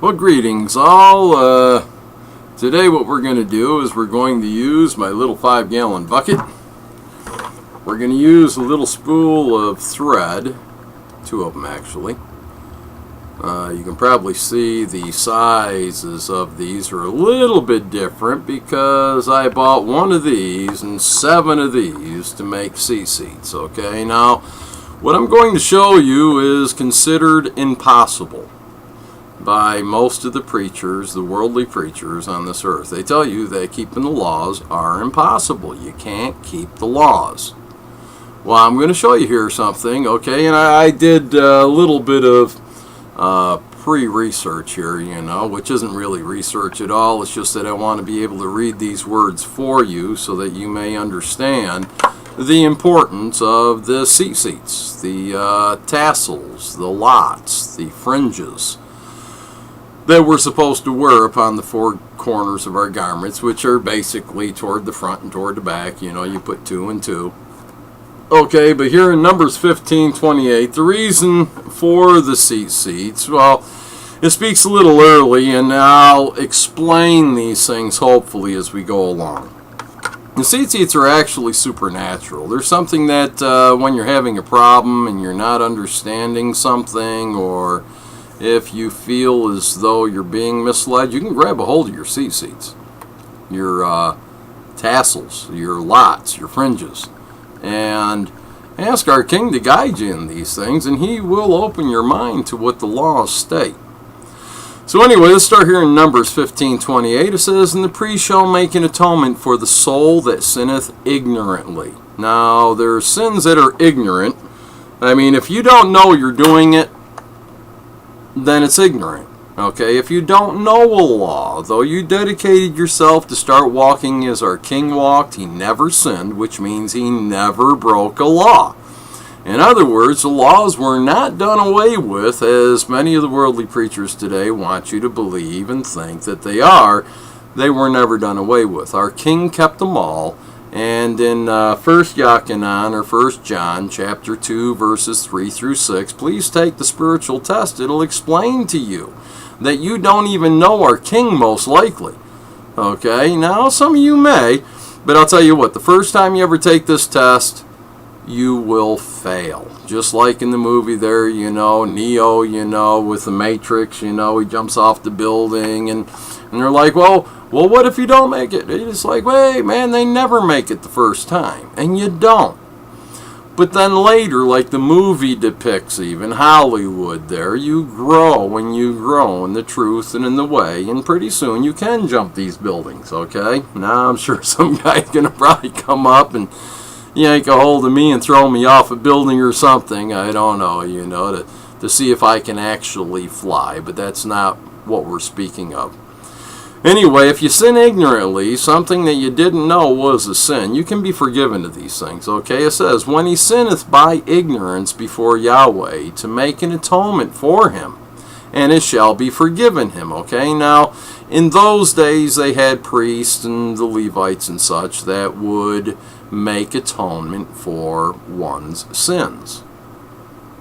Well, greetings all. Today what we're going to do is we're going to use my little 5-gallon bucket. We're going to use a little spool of thread, 2 of them actually. You can probably see the sizes of these are a little bit different because I bought 1 of these and 7 of these to make seats. Okay, now what I'm going to show you is considered impossible by most of the preachers, the worldly preachers on this earth. They tell you that keeping the laws are impossible. You can't keep the laws. Well, I'm going to show you here something, okay? And I did a little bit of pre-research here, which isn't really research at all. It's just that I want to be able to read these words for you so that you may understand the importance of the seats, the tassels, the lots, the fringes that we're supposed to wear upon the 4 corners of our garments, which are basically toward the front and toward the back. You put 2 and 2. Okay, but here in Numbers 15:28, the reason for the seats, well, it speaks a little early, and I'll explain these things hopefully as we go along. The seats are actually supernatural. There's something that when you're having a problem and you're not understanding something, or if you feel as though you're being misled, you can grab a hold of your seats, your tassels, your lots, your fringes, and ask our King to guide you in these things, and He will open your mind to what the laws state. So anyway, let's start here in Numbers 15:28. It says, "And the priest shall make an atonement for the soul that sinneth ignorantly." Now, there are sins that are ignorant. I mean, if you don't know you're doing it, then it's ignorant. Okay, if you don't know a law, though you dedicated yourself to start walking as our King walked, He never sinned, which means He never broke a law. In other words, the laws were not done away with, as many of the worldly preachers today want you to believe and think that they are. They were never done away with. Our King kept them all. And in 1 Yachanan, or 1 John, chapter 2, verses 3 through 6, please take the spiritual test. It'll explain to you that you don't even know our King, most likely. Okay, now some of you may, but I'll tell you what, the first time you ever take this test, you will fail. Just like in the movie there, Neo, with the Matrix, he jumps off the building, and they're like, well, what if you don't make it? It's like, wait, man, they never make it the first time, and you don't. But then later, like the movie depicts, even Hollywood there, you grow and you grow in the truth and in the way, and pretty soon you can jump these buildings, okay? Now I'm sure some guy's going to probably come up and yank a hold of me and throw me off a building or something, I don't know, to see if I can actually fly, but that's not what we're speaking of. Anyway, if you sin ignorantly, something that you didn't know was a sin, you can be forgiven of these things, okay? It says, "When he sinneth by ignorance before Yahweh, to make an atonement for him, and it shall be forgiven him," okay? Now, in those days, they had priests and the Levites and such that would make atonement for one's sins.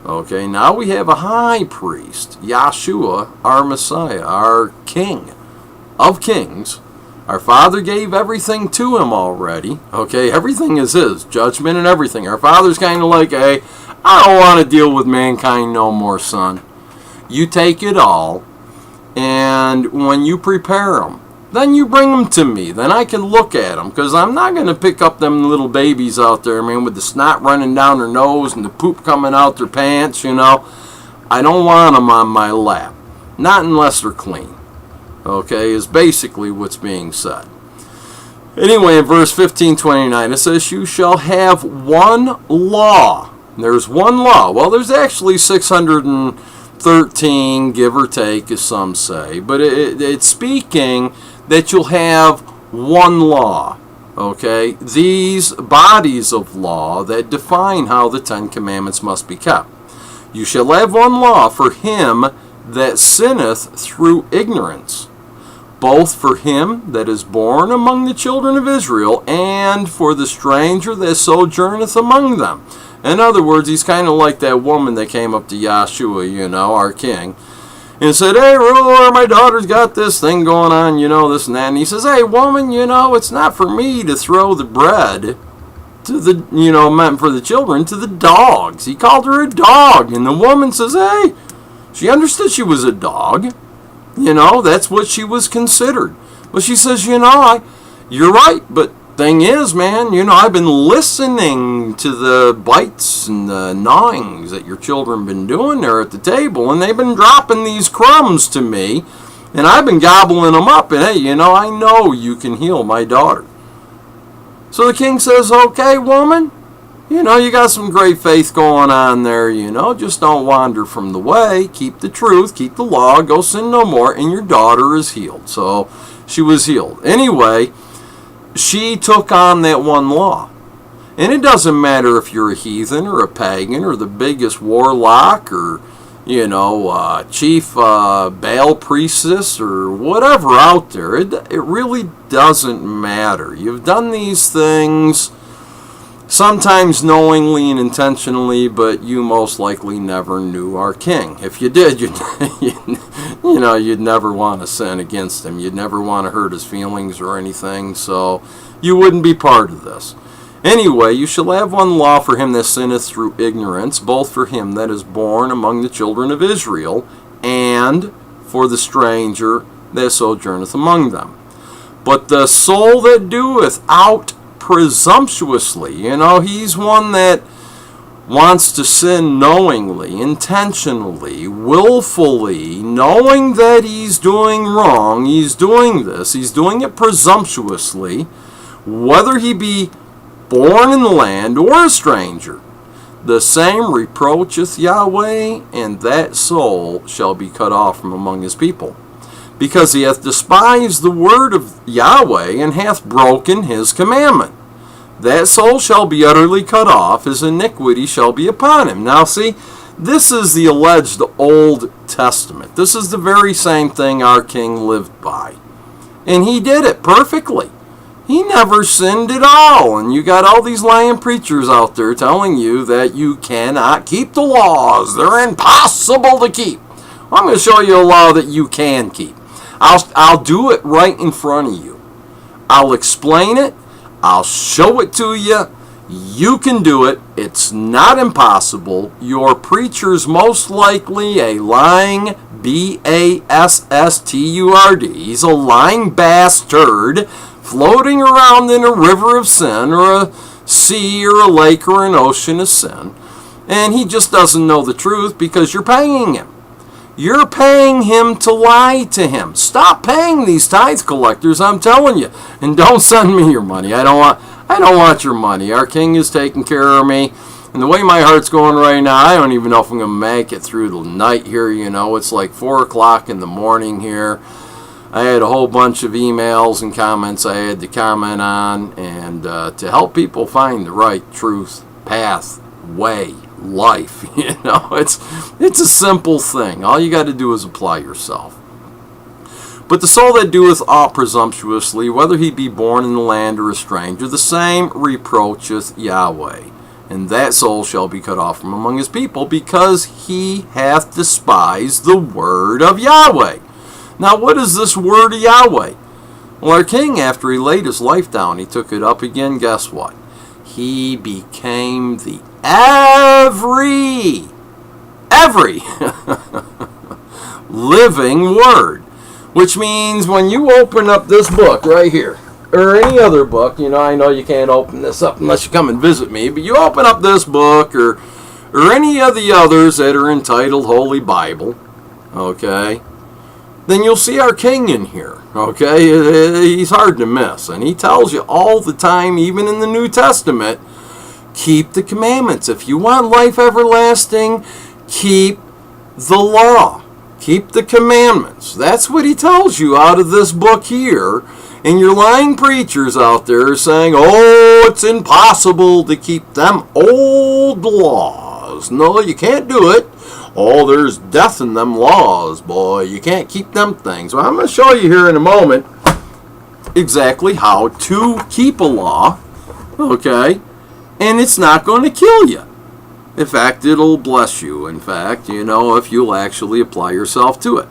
Okay, now we have a high priest, Yahshua, our Messiah, our King of kings. Our Father gave everything to Him already. Okay, everything is His, judgment and everything. Our Father's kind of like, hey, I don't want to deal with mankind no more, son. You take it all, and when you prepare them, then you bring them to me. Then I can look at them, because I'm not going to pick up them little babies out there, man, with the snot running down their nose and the poop coming out their pants, I don't want them on my lap. Not unless they're clean. Okay, is basically what's being said. Anyway, in verse 15:29, it says, "You shall have one law." There's one law. Well, there's actually 613, give or take, as some say. But it's speaking that you'll have one law. Okay, these bodies of law that define how the 10 Commandments must be kept. "You shall have one law for him that sinneth through ignorance, both for him that is born among the children of Israel, and for the stranger that sojourneth among them." In other words, he's kind of like that woman that came up to Yahshua, our King, and said, hey, ruler, my daughter's got this thing going on, this and that. And he says, hey, woman, it's not for me to throw the bread to the, meant for the children, to the dogs. He called her a dog. And the woman says, hey, she understood she was a dog. That's what she was considered. But she says, you're right, but thing is, man, I've been listening to the bites and the gnawings that your children been doing there at the table, and they've been dropping these crumbs to me, and I've been gobbling them up, and hey, I know you can heal my daughter. So the king says, okay, woman, you got some great faith going on there, just don't wander from the way, keep the truth, keep the law, go sin no more, and your daughter is healed. So she was healed. Anyway, she took on that one law. And it doesn't matter if you're a heathen or a pagan or the biggest warlock or, chief Baal priestess or whatever out there. It really doesn't matter. You've done these things sometimes knowingly and intentionally, but you most likely never knew our king. If you did, you'd never want to sin against him. You'd never want to hurt his feelings or anything, so you wouldn't be part of this. Anyway, you shall have one law for him that sinneth through ignorance, both for him that is born among the children of Israel, and for the stranger that sojourneth among them. But the soul that doeth out presumptuously, he's one that wants to sin knowingly, intentionally, willfully, knowing that he's doing wrong, he's doing this, he's doing it presumptuously, whether he be born in the land or a stranger, the same reproacheth Yahweh, and that soul shall be cut off from among his people, because he hath despised the word of Yahweh, and hath broken his commandment. That soul shall be utterly cut off, his iniquity shall be upon him. Now see, this is the alleged Old Testament. This is the very same thing our king lived by. And he did it perfectly. He never sinned at all. And you got all these lying preachers out there telling you that you cannot keep the laws. They're impossible to keep. Well, I'm going to show you a law that you can keep. I'll do it right in front of you. I'll explain it. I'll show it to you. You can do it. It's not impossible. Your preacher's most likely a lying bastard. He's a lying bastard floating around in a river of sin, or a sea, or a lake, or an ocean of sin. And he just doesn't know the truth because you're paying him. You're paying him to lie to him. Stop paying these tithe collectors, I'm telling you. And don't send me your money. I don't want your money. Our king is taking care of me. And the way my heart's going right now, I don't even know if I'm going to make it through the night here. It's like 4 o'clock in the morning here. I had a whole bunch of emails and comments I had to comment on, and to help people find the right truth, path, way, life. It's a simple thing. All you got to do is apply yourself. But the soul that doeth aught presumptuously, whether he be born in the land or a stranger, the same reproacheth Yahweh, and that soul shall be cut off from among his people, because he hath despised the word of Yahweh. Now, what is this word of Yahweh? Well, our king, after he laid his life down, he took it up again. Guess what? He became the every living word. Which means when you open up this book right here, or any other book, I know you can't open this up unless you come and visit me, but you open up this book or any of the others that are entitled Holy Bible, okay, then you'll see our king in here, okay? He's hard to miss, and he tells you all the time, even in the New Testament, keep the commandments. If you want life everlasting, keep the law. Keep the commandments. That's what he tells you out of this book here. And your lying preachers out there saying, oh, it's impossible to keep them old laws. No, you can't do it. Oh, there's death in them laws, boy. You can't keep them things. Well, I'm going to show you here in a moment exactly how to keep a law, okay? And it's not going to kill you. In fact, it'll bless you. In fact, if you'll actually apply yourself to it.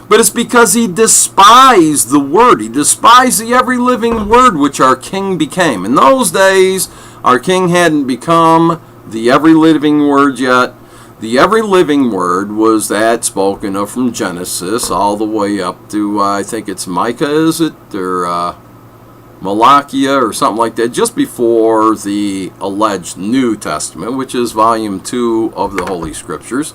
But it's because he despised the word. He despised the every living word which our king became. In those days, our king hadn't become the every living word yet. The every living word was that spoken of from Genesis all the way up to, I think it's Micah, is it? Or Malachi or something like that, just before the alleged New Testament, which is volume 2 of the Holy Scriptures,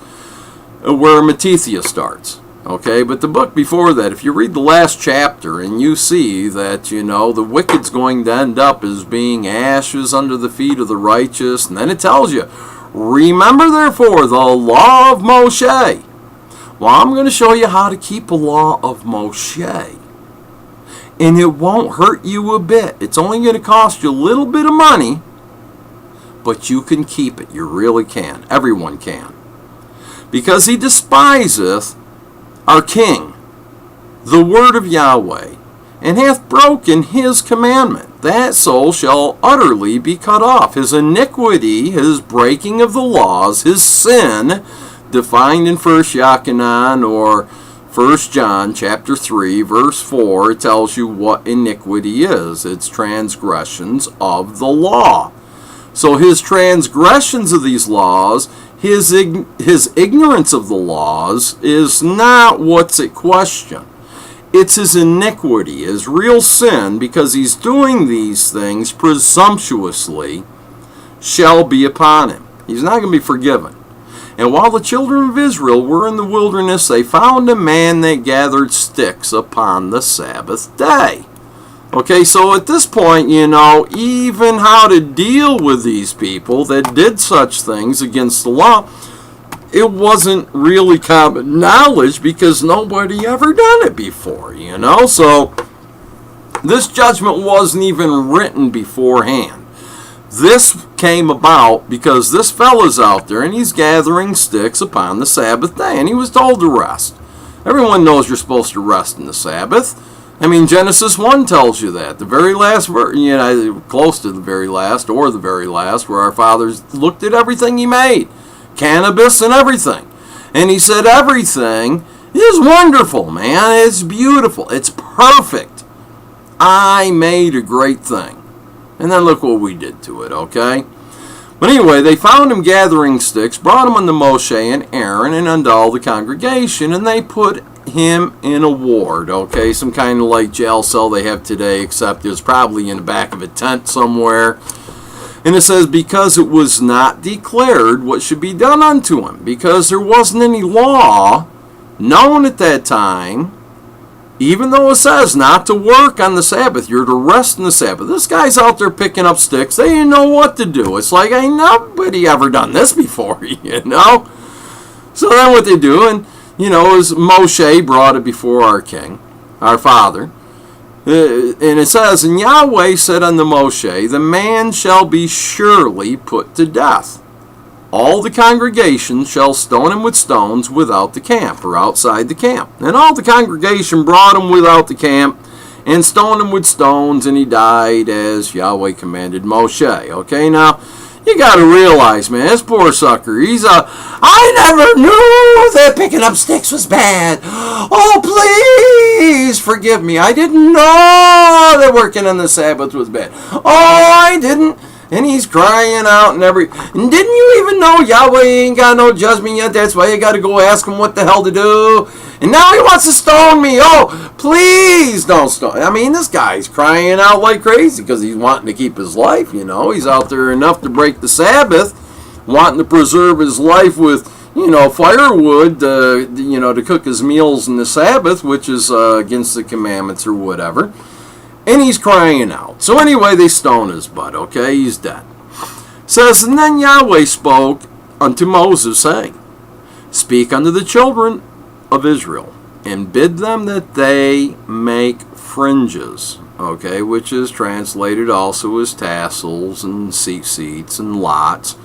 where Matthew starts. Okay, but the book before that, if you read the last chapter and you see that, the wicked's going to end up as being ashes under the feet of the righteous, and then it tells you, remember therefore the law of Moshe. Well, I'm going to show you how to keep the law of Moshe. And it won't hurt you a bit. It's only going to cost you a little bit of money, but you can keep it. You really can. Everyone can. Because he despiseth our king, the word of Yahweh, and hath broken his commandment. That soul shall utterly be cut off. His iniquity, his breaking of the laws, his sin, defined in 1 Yachanan or 1 John chapter 3, verse 4, it tells you what iniquity is. It's transgressions of the law. So his transgressions of these laws, his ignorance of the laws is not what's at question. It's his iniquity, his real sin, because he's doing these things presumptuously, shall be upon him. He's not going to be forgiven. And while the children of Israel were in the wilderness, they found a man that gathered sticks upon the Sabbath day. Okay, so at this point, even how to deal with these people that did such things against the law, it wasn't really common knowledge because nobody ever done it before, So this judgment wasn't even written beforehand. This came about because this fella's out there and he's gathering sticks upon the Sabbath day, and he was told to rest. Everyone knows you're supposed to rest in the Sabbath. I mean, Genesis 1 tells you that. The very last verse, close to the very last, or the very last, where our fathers looked at everything he made. Cannabis and everything. And he said everything is wonderful, man. It's beautiful. It's perfect. I made a great thing. And then look what we did to it, okay? But anyway, they found him gathering sticks, brought him unto Moshe and Aaron and unto all the congregation, and they put him in a ward, okay? Some kind of like jail cell they have today, except it was probably in the back of a tent somewhere. And it says, because it was not declared what should be done unto him, because there wasn't any law known at that time, even though it says not to work on the Sabbath, you're to rest in the Sabbath. This guy's out there picking up sticks. They didn't know what to do. It's like, ain't nobody ever done this before, So then what they do, and, is Moshe brought it before our king, our father. And it says, and Yahweh said unto Moshe, the man shall be surely put to death. All the congregation shall stone him with stones without the camp, or outside the camp. And all the congregation brought him without the camp, and stoned him with stones, and he died as Yahweh commanded Moshe. Okay, now, you got to realize, man, this poor sucker, I never knew that picking up sticks was bad. Oh, please forgive me. I didn't know that working on the Sabbath was bad. Oh, I didn't. And he's crying out and didn't you even know Yahweh ain't got no judgment yet? That's why you got to go ask him what the hell to do. And now he wants to stone me. Oh, please don't stone. I mean, this guy's crying out like crazy because he's wanting to keep his life, He's out there enough to break the Sabbath, wanting to preserve his life with, firewood, to cook his meals in the Sabbath, which is against the commandments or whatever. And he's crying out. So anyway, they stone his butt, okay? He's dead. Says, and then Yahweh spoke unto Moses, saying, speak unto the children of Israel, and bid them that they make fringes, okay? Which is translated also as tassels and seats and lots,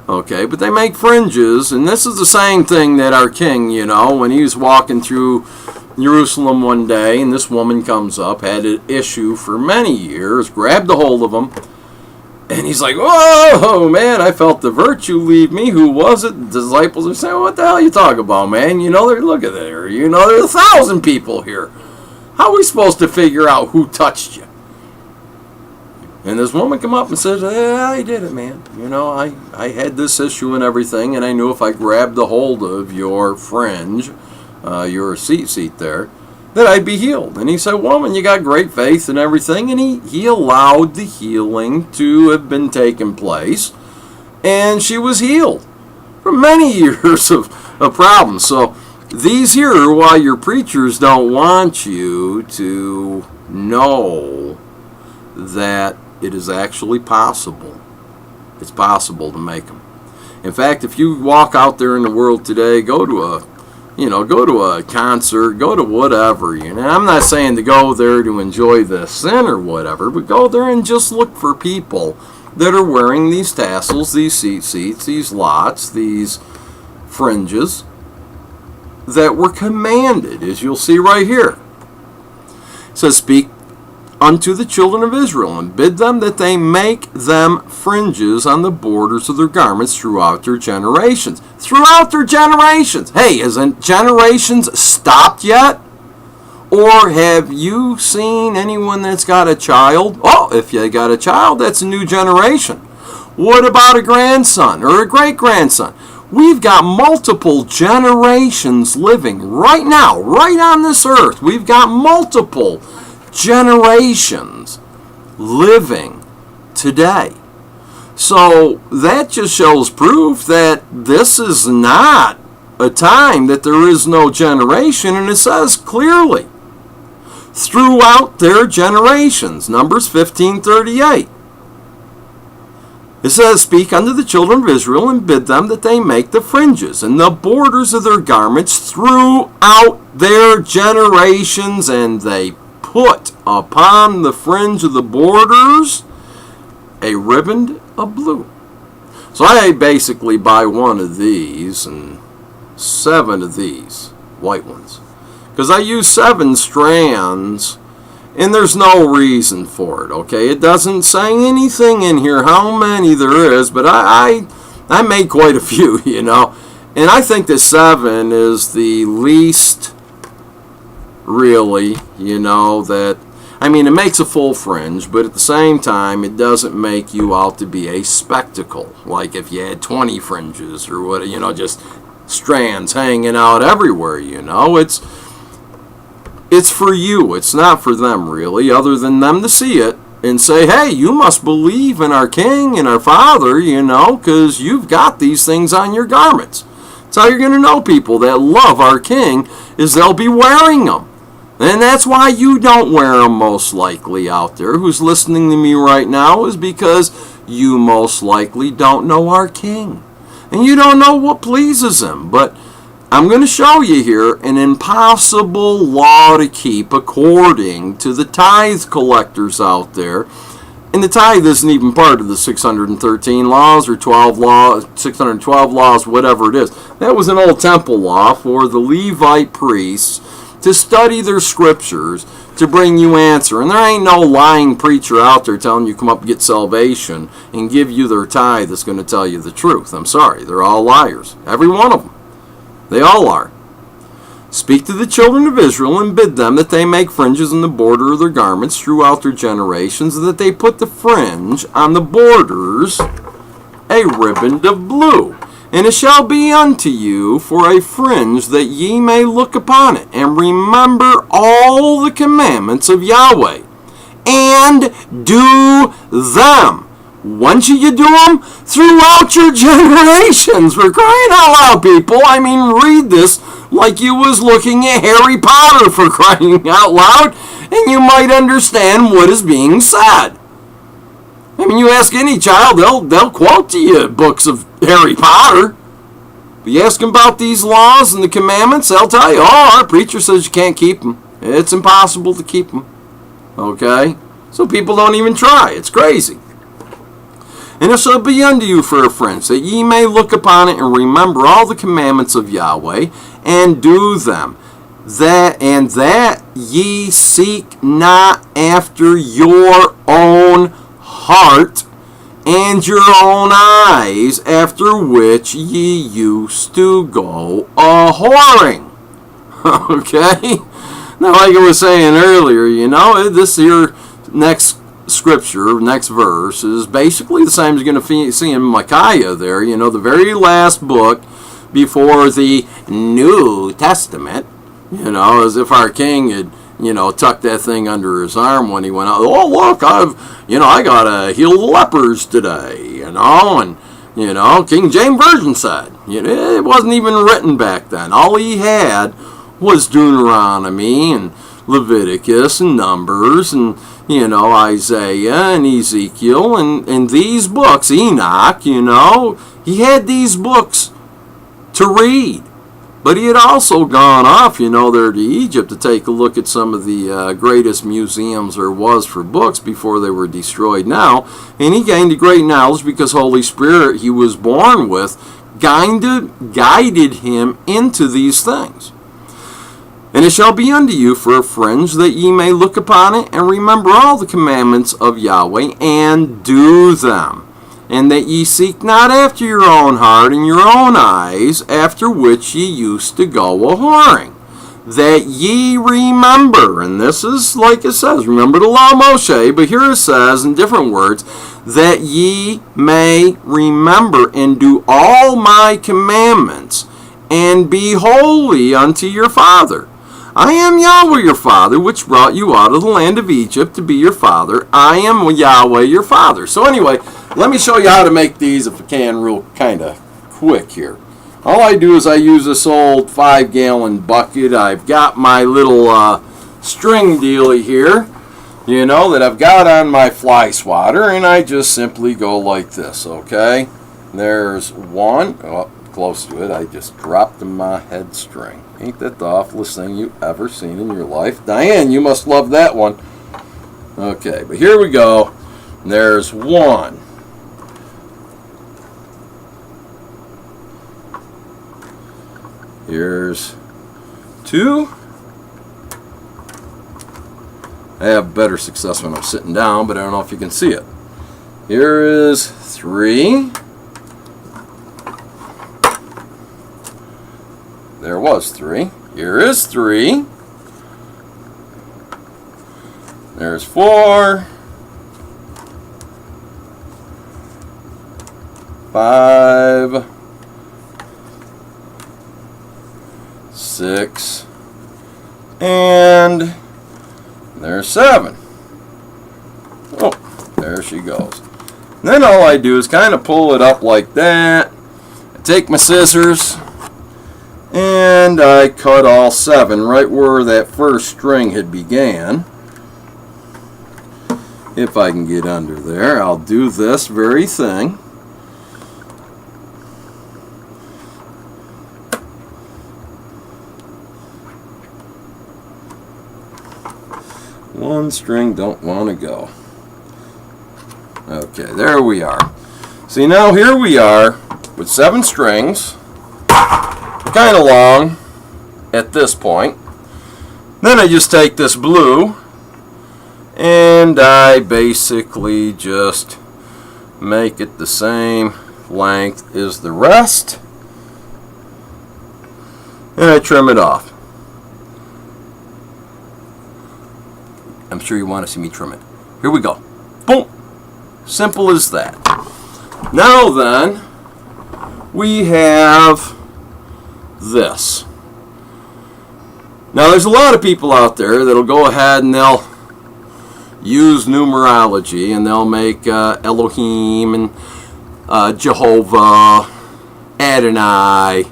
okay? But they make fringes, and this is the same thing that our king, when he was walking through Jerusalem one day, and this woman comes up, had an issue for many years, grabbed a hold of him, And he's like, "Oh, man, I felt the virtue leave me. Who was it?" The disciples are saying, "What the hell are you talking about, man? Look at there. There's 1,000 people here. How are we supposed to figure out who touched you?" And this woman come up and says, "Yeah, I did it, man. I had this issue and everything, and I knew if I grabbed a hold of your fringe, your seat there, that I'd be healed." And he said, "Woman, you got great faith and everything." And he allowed the healing to have been taken place. And she was healed from many years of problems. So these here are why your preachers don't want you to know that it is actually possible. It's possible to make them. In fact, if you walk out there in the world today, go to a concert, go to whatever. I'm not saying to go there to enjoy the sin or whatever, but go there and just look for people that are wearing these tassels, these seats, these lots, these fringes that were commanded, as you'll see right here. It says, "Speak unto the children of Israel, and bid them that they make them fringes on the borders of their garments throughout their generations." Throughout their generations. Hey, hasn't generations stopped yet? Or have you seen anyone that's got a child? Oh, if you got a child, that's a new generation. What about a grandson or a great-grandson? We've got multiple generations living right now, right on this earth. We've got multiple generations living today. So that just shows proof that this is not a time that there is no generation, and it says clearly, throughout their generations. Numbers 15:38. It says, "Speak unto the children of Israel, and bid them that they make the fringes and the borders of their garments throughout their generations, and they put upon the fringe of the borders a riband of blue." So I basically buy one of these and 7 of these white ones, because I use 7 strands, and there's no reason for it. Okay, it doesn't say anything in here how many there is, but I made quite a few, and I think that 7 is the least. Really, it makes a full fringe, but at the same time, it doesn't make you out to be a spectacle. Like if you had 20 fringes or what, just strands hanging out everywhere, It's for you. It's not for them, really, other than them to see it and say, "Hey, you must believe in our King and our Father, because you've got these things on your garments." That's how you're going to know people that love our King, is they'll be wearing them. And that's why you don't wear them, most likely, out there. Who's listening to me right now is because you most likely don't know our King. And you don't know what pleases him. But I'm going to show you here an impossible law to keep according to the tithe collectors out there. And the tithe isn't even part of the 613 laws or 612 laws, whatever it is. That was an old temple law for the Levite priests to study their scriptures to bring you answer. And there ain't no lying preacher out there telling you come up and get salvation and give you their tithe that's going to tell you the truth. I'm sorry, they're all liars. Every one of them. They all are. "Speak to the children of Israel, and bid them that they make fringes in the border of their garments throughout their generations, and that they put the fringe on the borders a riband of blue. And it shall be unto you for a fringe, that ye may look upon it, and remember all the commandments of Yahweh, and do them." When should you do them? Throughout your generations. For crying out loud, people. Read this like you was looking at Harry Potter, for crying out loud, and you might understand what is being said. You ask any child, they'll quote to you books of Harry Potter. But you ask them about these laws and the commandments, they'll tell you, "Oh, our preacher says you can't keep them. It's impossible to keep them." Okay? So people don't even try. It's crazy. "And it shall be unto you for a fringe, that ye may look upon it and remember all the commandments of Yahweh, and do them. That ye seek not after your own heart, and your own eyes, after which ye used to go a-whoring. Okay? Now, like I was saying earlier, this here next scripture, next verse, is basically the same as you're going to see in Micaiah there, the very last book before the New Testament, as if our king had, tucked that thing under his arm when he went out. Oh, look, I got to heal the lepers today, and, King James Version said. It wasn't even written back then. All he had was Deuteronomy and Leviticus and Numbers and, Isaiah and Ezekiel and these books, Enoch, he had these books to read. But he had also gone off, there to Egypt to take a look at some of the greatest museums there was for books before they were destroyed now. And he gained a great knowledge because Holy Spirit he was born with guided him into these things. And it shall be unto you for a fringe that ye may look upon it and remember all the commandments of Yahweh and do them. And that ye seek not after your own heart and your own eyes, after which ye used to go a-whoring. That ye remember, and this is like it says, remember the law of Moshe, but here it says in different words, that ye may remember and do all my commandments, and be holy unto your father. I am Yahweh your father, which brought you out of the land of Egypt to be your father. I am Yahweh your father. So anyway, let me show you how to make these, if I can, real kind of quick here. All I do is I use this old 5-gallon bucket. I've got my little string dealy here, that I've got on my fly swatter, and I just simply go like this, okay? There's one. Oh, close to it. I just dropped my head string. Ain't that the awfulest thing you've ever seen in your life? Diane, you must love that one. Okay, but here we go. There's one. Here's two. I have better success when I'm sitting down, but I don't know if you can see it. Here is three. There was three. Here is three. There's four. 5. 6. And there's 7. Oh, there she goes. Then all I do is kind of pull it up like that. I take my scissors and I cut all 7 right where that first string had began. If I can get under there, I'll do this very thing. One string don't want to go. Okay, there we are. See, now here we are with 7 strings, kind of long at this point. Then I just take this blue and I basically just make it the same length as the rest, and I trim it off. I'm sure you want to see me trim it. Here we go. Boom. Simple as that. Now then, we have this. Now there's a lot of people out there that'll go ahead and they'll use numerology and they'll make Elohim and Jehovah, Adonai,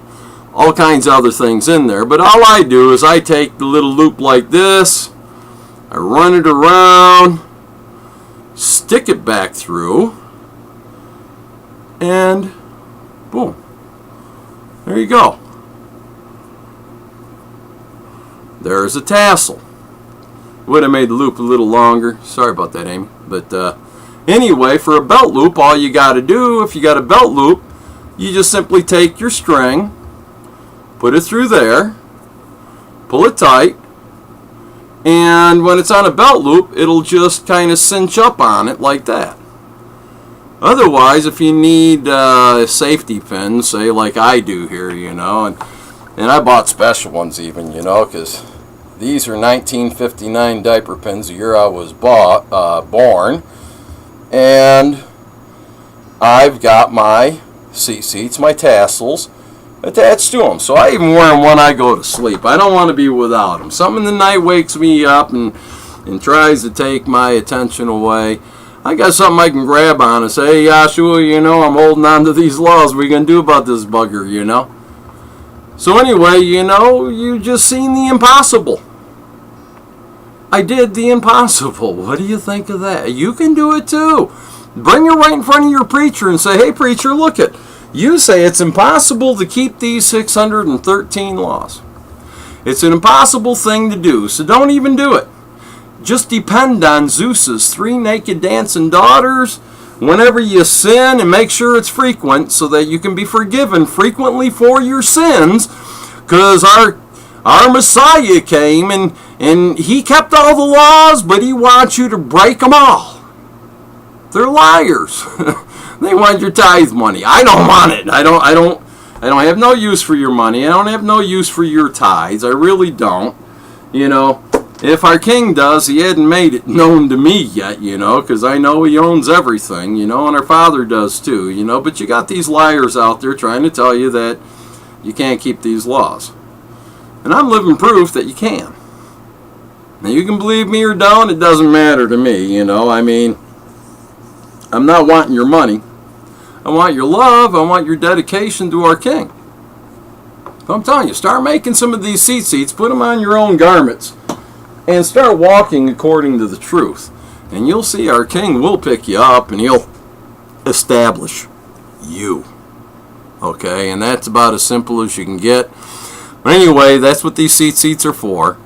all kinds of other things in there. But all I do is I take the little loop like this, I run it around, stick it back through, and boom. There you go. There's a tassel. Would have made the loop a little longer. Sorry about that, Amy. But anyway, for a belt loop, all you got to do, if you got a belt loop, you just simply take your string, put it through there, pull it tight, and when it's on a belt loop, it'll just kind of cinch up on it like that. Otherwise, if you need safety pins, say like I do here, you know, and I bought special ones even, you know, because these are 1959 diaper pins, the year I was born, and I've got my seat seats, my tassels, attached to them. So I even wear them when I go to sleep. I don't want to be without them. Something in the night wakes me up and tries to take my attention away. I got something I can grab on and say, hey, Joshua, you know, I'm holding on to these laws. What are you going to do about this bugger, you know? So anyway, you know, you just seen the impossible. I did the impossible. What do you think of that? You can do it too. Bring it right in front of your preacher and say, hey, preacher, look it. You say it's impossible to keep these 613 laws. It's an impossible thing to do, so don't even do it. Just depend on Zeus's 3 naked dancing daughters whenever you sin, and make sure it's frequent so that you can be forgiven frequently for your sins, because our Messiah came and he kept all the laws, but he wants you to break them all. They're liars. They want your tithe money. I don't want it. I don't have no use for your money. I don't have no use for your tithes. I really don't. You know, if our king does, he hadn't made it known to me yet, you know, because I know he owns everything, you know, and our father does too, you know. But you got these liars out there trying to tell you that you can't keep these laws. And I'm living proof that you can. Now, you can believe me or don't, it doesn't matter to me, you know. I mean, I'm not wanting your money. I want your love. I want your dedication to our king. So I'm telling you, start making some of these seats, put them on your own garments, and start walking according to the truth. And you'll see our king will pick you up and he'll establish you. Okay, and that's about as simple as you can get. But anyway, that's what these seats are for.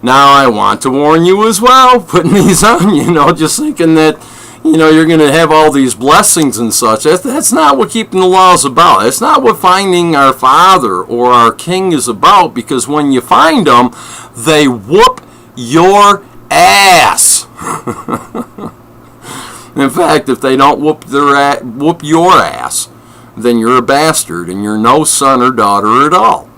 Now I want to warn you as well, putting these on, you know, just thinking that, you know, you're going to have all these blessings and such. That's not what keeping the law is about. That's not what finding our Father or our King is about, because when you find them, they whoop your ass. In fact, if they don't whoop your ass, then you're a bastard and you're no son or daughter at all.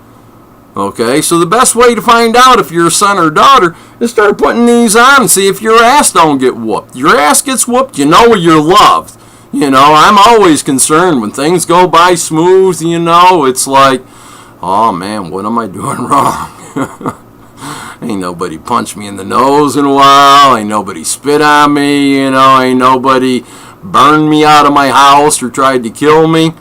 Okay, so the best way to find out if you're a son or daughter is start putting these on and see if your ass don't get whooped. Your ass gets whooped, you know you're loved. You know, I'm always concerned when things go by smooth, you know, it's like, oh man, what am I doing wrong? Ain't nobody punched me in the nose in a while, ain't nobody spit on me, you know, ain't nobody burned me out of my house or tried to kill me.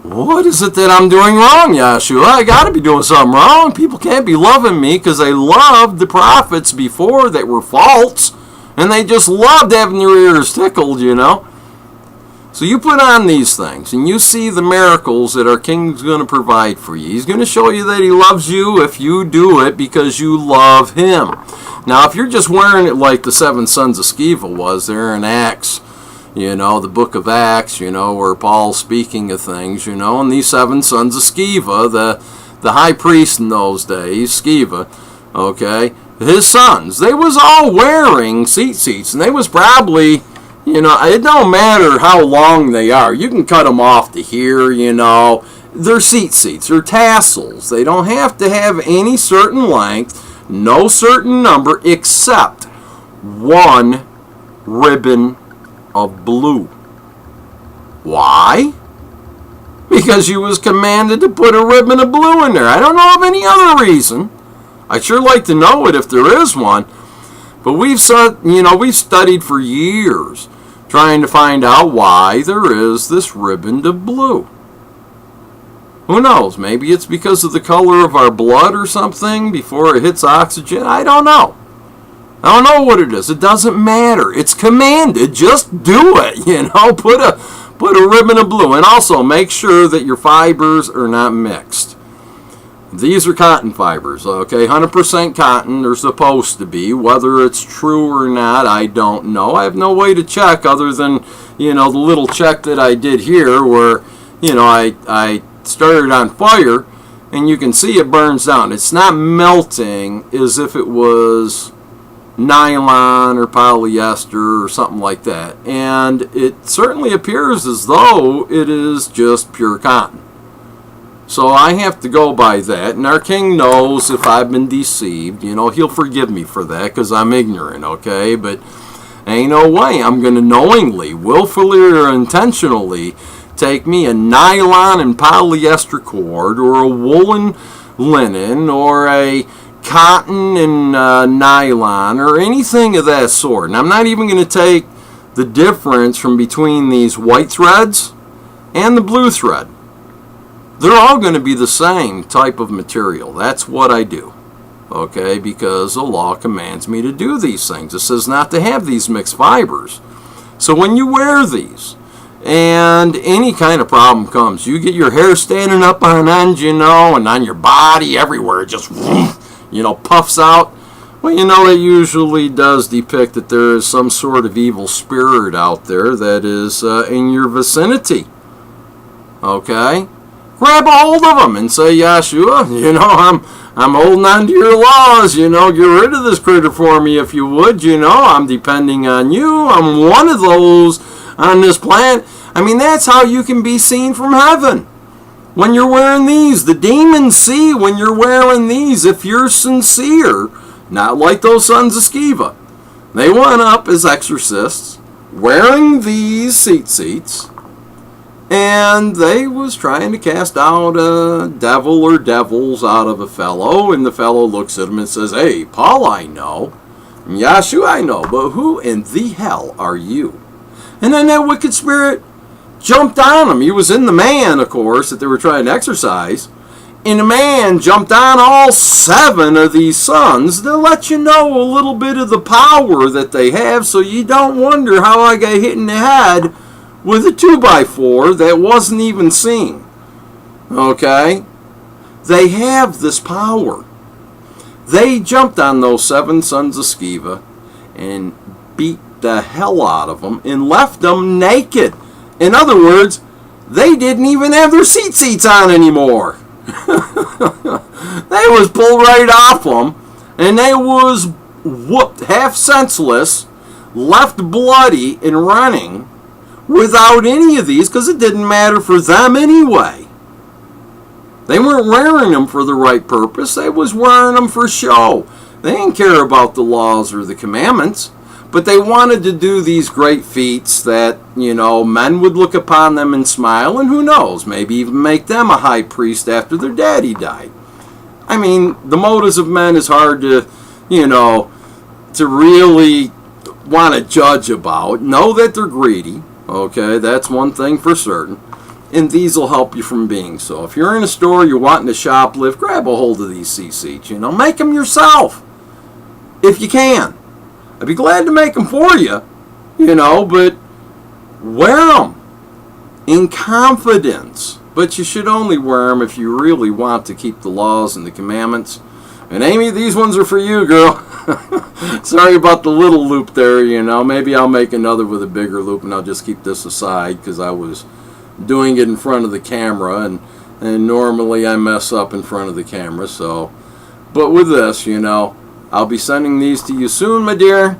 What is it that I'm doing wrong, Yeshua? I got to be doing something wrong. People can't be loving me because they loved the prophets before that were false, and they just loved having their ears tickled, you know. So you put on these things, and you see the miracles that our King's going to provide for you. He's going to show you that he loves you if you do it because you love him. Now, if you're just wearing it like the 7 sons of Sceva was there in Acts, you know, the book of Acts, you know, where Paul's speaking of things, you know, and these 7 sons of Sceva, the high priest in those days, Sceva, okay, his sons, they was all wearing seats, and they was probably, you know, it don't matter how long they are. You can cut them off to here, you know. They're seats. They're tassels. They don't have to have any certain length, no certain number, except 1 ribbon of blue. Why? Because you was commanded to put a ribbon of blue in there. I don't know of any other reason. I'd sure like to know it if there is one. But we've studied for years trying to find out why there is this ribbon of blue. Who knows? Maybe it's because of the color of our blood or something before it hits oxygen. I don't know. I don't know what it is. It doesn't matter. It's commanded. Just do it. You know, put a ribbon of blue. And also make sure that your fibers are not mixed. These are cotton fibers, okay? 100% cotton. They're supposed to be. Whether it's true or not, I don't know. I have no way to check other than, you know, the little check that I did here where, you know, I started on fire and you can see it burns down. It's not melting as if it was nylon or polyester or something like that. And it certainly appears as though it is just pure cotton. So I have to go by that, and our king knows if I've been deceived. You know, he'll forgive me for that because I'm ignorant, okay? But ain't no way I'm going to knowingly, willfully, or intentionally take me a nylon and polyester cord or a woolen linen or a cotton and nylon or anything of that sort. And I'm not even going to take the difference from between these white threads and the blue thread. They're all going to be the same type of material. That's what I do, okay, because the law commands me to do these things. It says not to have these mixed fibers. So when you wear these and any kind of problem comes, you get your hair standing up on end, you know, and on your body everywhere, it just, you know, puffs out. Well, you know, it usually does depict that there is some sort of evil spirit out there that is in your vicinity, okay? Grab a hold of them and say, Yeshua, you know, I'm holding on to your laws, you know, get rid of this critter for me if you would, you know, I'm depending on you, I'm one of those on this planet. I mean, that's how you can be seen from heaven. When you're wearing these, the demons see when you're wearing these if you're sincere, not like those sons of Sceva. They went up as exorcists, wearing these seats, and they was trying to cast out a devil or devils out of a fellow, and the fellow looks at him and says, hey, Paul I know, and Yeshua I know, but who in the hell are you? And then that wicked spirit jumped on him. He was in the man, of course, that they were trying to exorcise, and the man jumped on all 7 of these sons to let you know a little bit of the power that they have, so you don't wonder how I got hit in the head with a 2x4 that wasn't even seen. Okay? They have this power. They jumped on those 7 sons of Sceva and beat the hell out of them and left them naked. In other words, they didn't even have their seats on anymore. They was pulled right off them, and they was whooped half senseless, left bloody and running, without any of these, because it didn't matter for them anyway. They weren't wearing them for the right purpose. They was wearing them for show. They didn't care about the laws or the commandments, but they wanted to do these great feats that, you know, men would look upon them and smile, and who knows, maybe even make them a high priest after their daddy died. I mean, the motives of men is hard to, you know, to really want to judge about. Know that they're greedy. Okay, that's one thing for certain. And these will help you from being so. If you're in a store, you're wanting to shoplift, grab a hold of these seats, you know. Make them yourself, if you can. I'd be glad to make them for you, you know, but wear them in confidence. But you should only wear them if you really want to keep the laws and the commandments. And Amy, these ones are for you, girl. Sorry about the little loop there, you know. Maybe I'll make another with a bigger loop, and I'll just keep this aside because I was doing it in front of the camera, and normally I mess up in front of the camera. So, but with this, you know, I'll be sending these to you soon, my dear.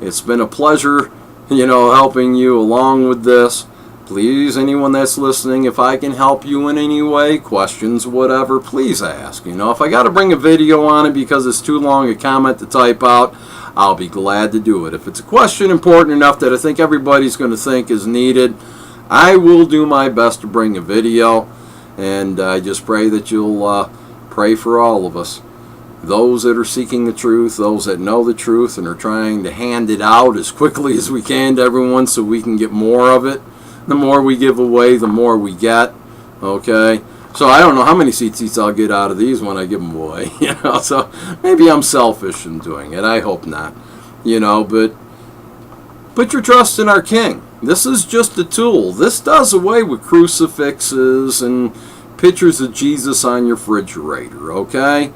It's been a pleasure, you know, helping you along with this. Please, anyone that's listening, if I can help you in any way, questions, whatever, please ask. You know, if I got to bring a video on it because it's too long a comment to type out, I'll be glad to do it. If it's a question important enough that I think everybody's going to think is needed, I will do my best to bring a video. And I just pray that you'll pray for all of us. Those that are seeking the truth, those that know the truth and are trying to hand it out as quickly as we can to everyone so we can get more of it. The more we give away, the more we get. Okay? So I don't know how many seats I'll get out of these when I give them away. You know, so maybe I'm selfish in doing it. I hope not. You know, but put your trust in our King. This is just a tool. This does away with crucifixes and pictures of Jesus on your refrigerator. Okay?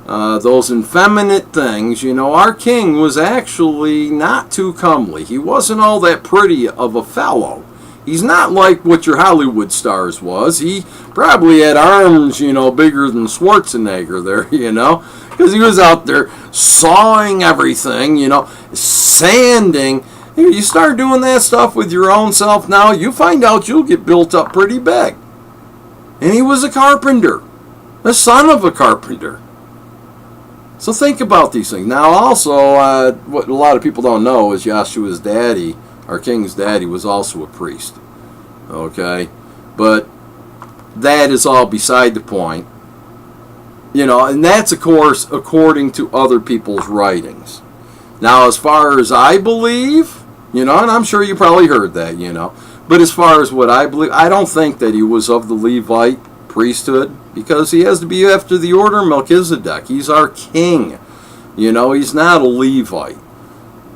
Those effeminate things, you know, our King was actually not too comely. He wasn't all that pretty of a fellow. He's not like what your Hollywood stars was. He probably had arms, bigger than Schwarzenegger there, because he was out there sawing everything, sanding. You start doing that stuff with your own self now, you find out you'll get built up pretty big. And he was a carpenter, the son of a carpenter. So think about these things. Now also, what a lot of people don't know is Yahshua's daddy, our king's daddy, was also a priest. Okay? But that is all beside the point. And that's, of course, according to other people's writings. Now, as far as I believe, and I'm sure you probably heard that, but as far as what I believe, I don't think that he was of the Levite priesthood, because he has to be after the order of Melchizedek. He's our king. He's not a Levite.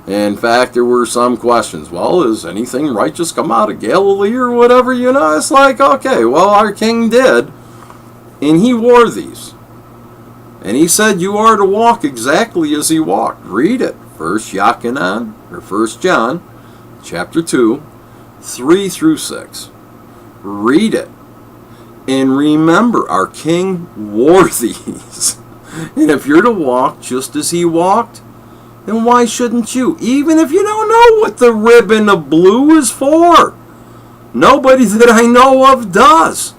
In fact, there were some questions. Well, is anything righteous come out of Galilee or whatever? It's like, okay, well, our king did, and he wore these. And he said you are to walk exactly as he walked. Read it. 1 Yachanan, or 1 John, chapter 2, 3 through 6. Read it. And remember, our king wore these. And if you're to walk just as he walked, then why shouldn't you? Even if you don't know what the ribbon of blue is for. Nobody that I know of does.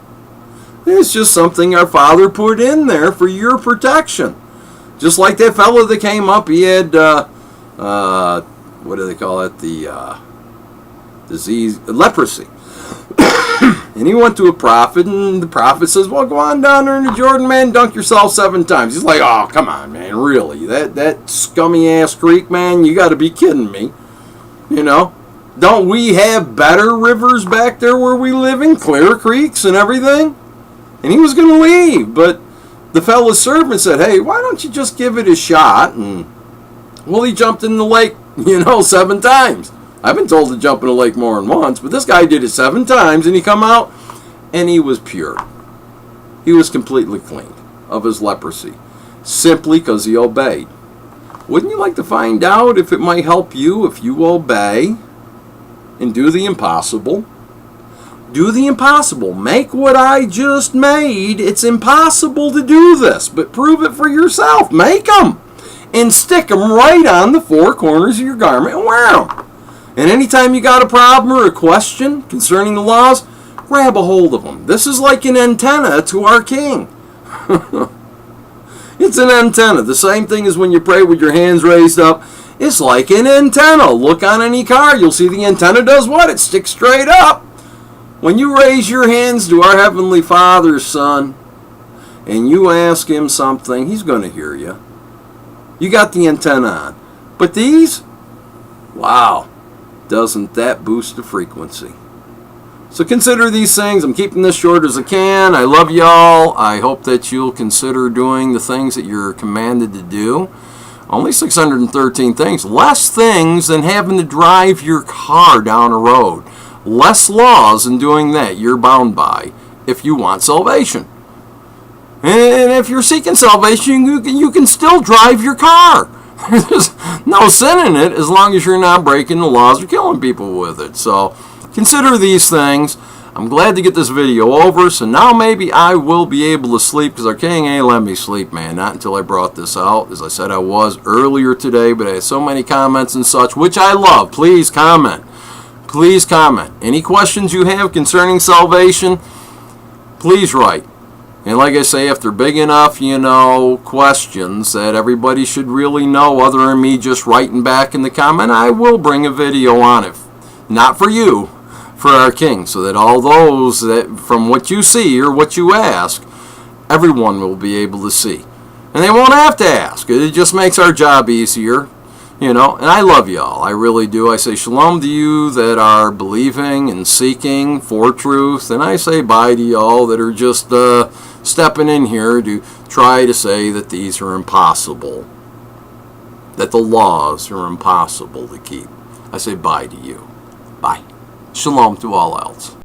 It's just something our Father put in there for your protection. Just like that fellow that came up, he had, what do they call it? The disease, leprosy. And he went to a prophet, and the prophet says, well, go on down there in the Jordan, man, dunk yourself 7 times. He's like, oh, come on, man, really? That scummy-ass creek, man, you got to be kidding me. Don't we have better rivers back there where we live in? Clear creeks and everything? And he was going to leave, but the fellow's servant said, hey, why don't you just give it a shot? And, well, he jumped in the lake, 7 times. I've been told to jump in a lake more than once, but this guy did it 7 times, and he come out, and he was pure. He was completely clean of his leprosy, simply because he obeyed. Wouldn't you like to find out if it might help you if you obey and do the impossible? Do the impossible. Make what I just made. It's impossible to do this, but prove it for yourself. Make them and stick them right on the 4 corners of your garment and wear them. And anytime you got a problem or a question concerning the laws, grab a hold of them. This is like an antenna to our king. It's an antenna. The same thing as when you pray with your hands raised up. It's like an antenna. Look on any car. You'll see the antenna does what? It sticks straight up. When you raise your hands to our Heavenly Father, son, and you ask him something, he's going to hear you. You got the antenna on. But these, wow. Doesn't that boost the frequency? So consider these things. I'm keeping this short as I can. I love y'all. I hope that you'll consider doing the things that you're commanded to do. Only 613 things. Less things than having to drive your car down a road. Less laws in doing that you're bound by if you want salvation. And if you're seeking salvation, you can still drive your car. There's no sin in it as long as you're not breaking the laws or killing people with it. So consider these things. I'm glad to get this video over, so now maybe I will be able to sleep, because our king ain't let me sleep, man. Not until I brought this out. As I said, I was earlier today, but I had so many comments and such, which I love. Please comment. Please comment. Any questions you have concerning salvation, please write. And like I say, if they're big enough, questions that everybody should really know other than me just writing back in the comment, I will bring a video on it. Not for you, for our king, so that all those that from what you see or what you ask, everyone will be able to see. And they won't have to ask. It just makes our job easier. And I love y'all. I really do. I say shalom to you that are believing and seeking for truth. And I say bye to y'all that are just stepping in here to try to say that these are impossible. That the laws are impossible to keep. I say bye to you. Bye. Shalom to all else.